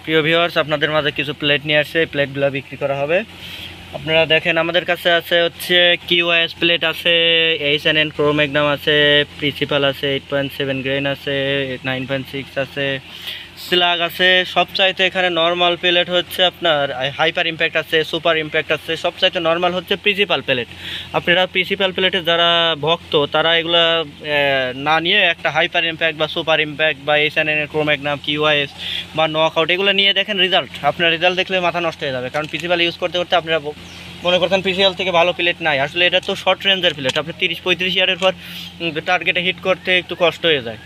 প্রিয় ভিউয়ার্স, আপনাদের মাঝে কিছু প্লেট নিয়ে আসছে। এই প্লেটগুলো বিক্রি করা হবে। আপনারা দেখেন আমাদের কাছে আছে হচ্ছে কিউআইএস প্লেট আছে, এইচ&এন প্রো ম্যাগনাম আছে, প্রিন্সিপাল আছে, 8.7 গ্রেন আছে, 9.6 আছে, স্লাগ আছে। সবচাইতে এখানে নর্মাল প্লেট হচ্ছে আপনার হাইপার ইম্প্যাক্ট আছে, সুপার ইম্প্যাক্ট আছে। সবচাইতে নর্মাল হচ্ছে প্রিন্সিপাল প্লেট। আপনারা প্রিন্সিপাল প্লেটের যারা ভক্ত তারা এগুলো না নিয়ে একটা হাইপার ইম্প্যাক্ট বা সুপার ইম্প্যাক্ট বা এইচ&এন প্রো ম্যাগনাম, কিউআইএস বা নকআউট এগুলো নিয়ে দেখেন রেজাল্ট। আপনার রেজাল্ট দেখলে মাথা নষ্ট হয়ে যাবে, কারণ প্রিন্সিপাল ইউজ করতে করতে আপনারা মনে করতেন প্রিন্সিপাল থেকে ভালো প্লেট নাই। আসলে এটা তো শর্ট রেঞ্জের প্লেট, আপনি 30-35 ইয়ারের পর টার্গেটে হিট করতে একটু কষ্ট হয়ে যায়।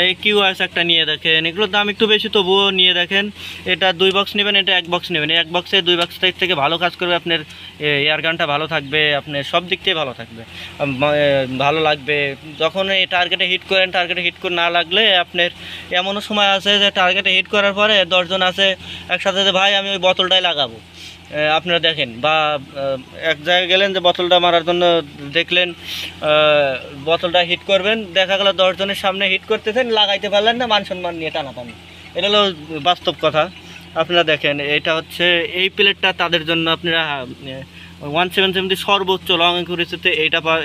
এই কিউআইএস একটা নিয়ে দেখেন, এগুলোর দাম একটু বেশি, তবুও নিয়ে দেখেন। এটা 2 বক্স নেবেন, এটা 1 বক্স নেবেন। 1 বক্সে 2 বক্স থেকে ভালো কাজ করবে, আপনার এয়ার গানটা ভালো থাকবে, আপনার সব দিক থেকে ভালো থাকবে, ভালো লাগবে। যখন এই টার্গেটে হিট করেন, টার্গেটে হিট করে না লাগলে আপনার এমনও সময় আছে যে টার্গেটে হিট করার পরে 10 জন আছে একসাথে যে ভাই আমি ওই বোতলটাই লাগাবো। আপনারা দেখেন, বা এক জায়গায় গেলেন যে বোতলটা মারার জন্য দেখলেন, বোতলটা হিট করবেন, দেখা গেল 10 জনের সামনে হিট করতেছেন, লাগাইতে পারলেন না, মান সম্মান নিয়ে টানাটানি। এটা হলো বাস্তব কথা। আপনারা দেখেন, এটা হচ্ছে এই প্লেটটা তাদের জন্য। আপনারা 177 সর্বোচ্চ লং একুরেসিতে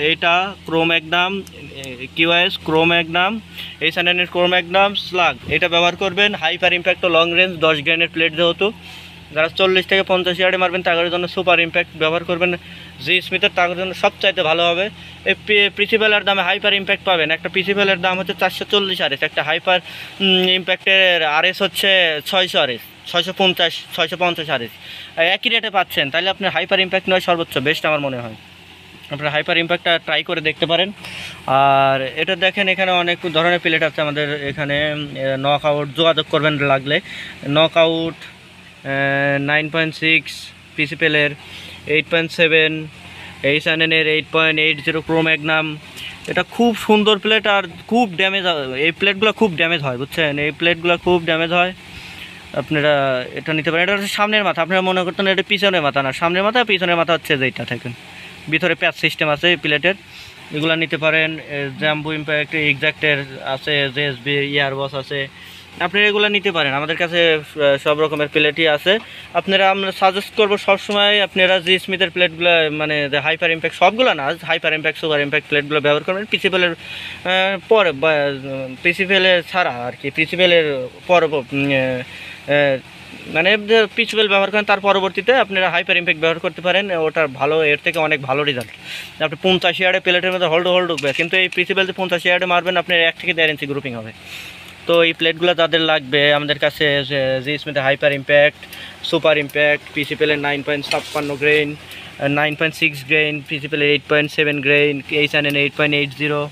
এইটা ক্রো ম্যাগনাম, কিউআইএস ক্রো ম্যাগনাম, এইচ&এন ক্রো ম্যাগনাম, স্লাগ এটা ব্যবহার করবেন। হাইপার ইম্প্যাক্ট লং রেঞ্জ 10 গ্রেনের প্লেট যেহেতু, যারা 40 থেকে 50 ইয়ার্ডে মারবেন তাদের জন্য সুপার ইম্প্যাক্ট ব্যবহার করবেন। জি স্মিথের তাদের জন্য সবচাইতে ভালো হবে। এই প্রিন্সিপালের দামে হাইপার ইম্প্যাক্ট পাবেন। একটা প্রিন্সিপালের দাম হচ্ছে 440 আরএস, একটা হাইপার ইম্প্যাক্টের আরএস হচ্ছে 600 আরএস, 650 আরএস। একই রেটে পাচ্ছেন, তাহলে আপনার হাইপার ইম্প্যাক্ট নয় সর্বোচ্চ বেস্ট আমার মনে হয়। আপনারা হাইপার ইম্প্যাক্টটা ট্রাই করে দেখতে পারেন। আর এটা দেখেন, এখানে অনেক ধরনের প্লেট আছে আমাদের এখানে। নকআউট যোগাযোগ করবেন লাগলে। নকআউট 9.6, প্রিন্সিপালের 8.7, এইচ&এনের 8.80 প্রো ম্যাগনাম। এটা খুব সুন্দর প্লেট আর খুব ড্যামেজ, এই প্লেটগুলো খুব ড্যামেজ হয়, বুঝছেন? এই প্লেটগুলো খুব ড্যামেজ হয়। আপনারা এটা নিতে পারেন। এটা হচ্ছে সামনের মাথা, আপনারা মনে করতেন এটা পিছনের মাথা না, সামনের মাথা। পিছনের মাথা হচ্ছে যেটা থাকেন, ভিতরে প্যাচ সিস্টেম আছে এই প্লেটের। এগুলো নিতে পারেন। জাম্বো ইম্প্যাক্ট, এক্সাক্টের আছে, জেএসবি ইয়ারবস আছে। আপনারা এগুলো নিতে পারেন, আমাদের কাছে সব রকমের প্লেটই আছে। আমরা সাজেস্ট করবো সবসময় আপনারা জি স্মিথের প্লেটগুলো, মানে হাইপার ইম্প্যাক্ট সবগুলো না, হাইপার ইম্প্যাক্ট সুপার ইম্প্যাক্ট প্লেটগুলো ব্যবহার করবেন। প্রিন্সিপালের পরে, প্রিন্সিপালের ছাড়া আর কি, প্রিন্সিপালের পর মানে প্রিন্সিপাল ব্যবহার করেন, তার পরবর্তীতে আপনারা হাইপার ইম্প্যাক্ট ব্যবহার করতে পারেন। ওটার ভালো, এর থেকে অনেক ভালো রেজাল্ট। আপনি 50 ইয়ার্ডে প্লেটের মধ্যে হোল্ড ঢুকবে, কিন্তু এই প্রিন্সিপাল যে 50 ইয়ার্ডে মারবেন আপনার 1 থেকে 1.5 ইঞ্চি গ্রুপিং হবে। তো এই প্লেটগুলো যাদের লাগবে আমাদের কাছে জি স্মিথের হাইপার ইম্প্যাক্ট, সুপার ইম্প্যাক্ট, প্রিন্সিপালের 9.56 গ্রেন, 9.6 গ্রেন, প্রিন্সিপালের 8.7 গ্রেন, এইচ&এন 8.80,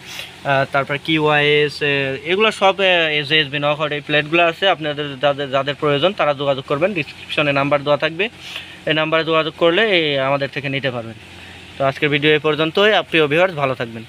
তারপর কিউআইএস, এগুলো সব জেএসবি নকআউট এই প্লেটগুলো আছে। আপনাদের যাদের প্রয়োজন তারা যোগাযোগ করবেন, ডিসক্রিপশনে নাম্বার দেওয়া থাকবে, এই নাম্বারে যোগাযোগ করলে আমাদের থেকে নিতে পারবেন। তো আজকের ভিডিও এই পর্যন্তই। প্রিয় ভিউয়ার্স, ভালো থাকবেন।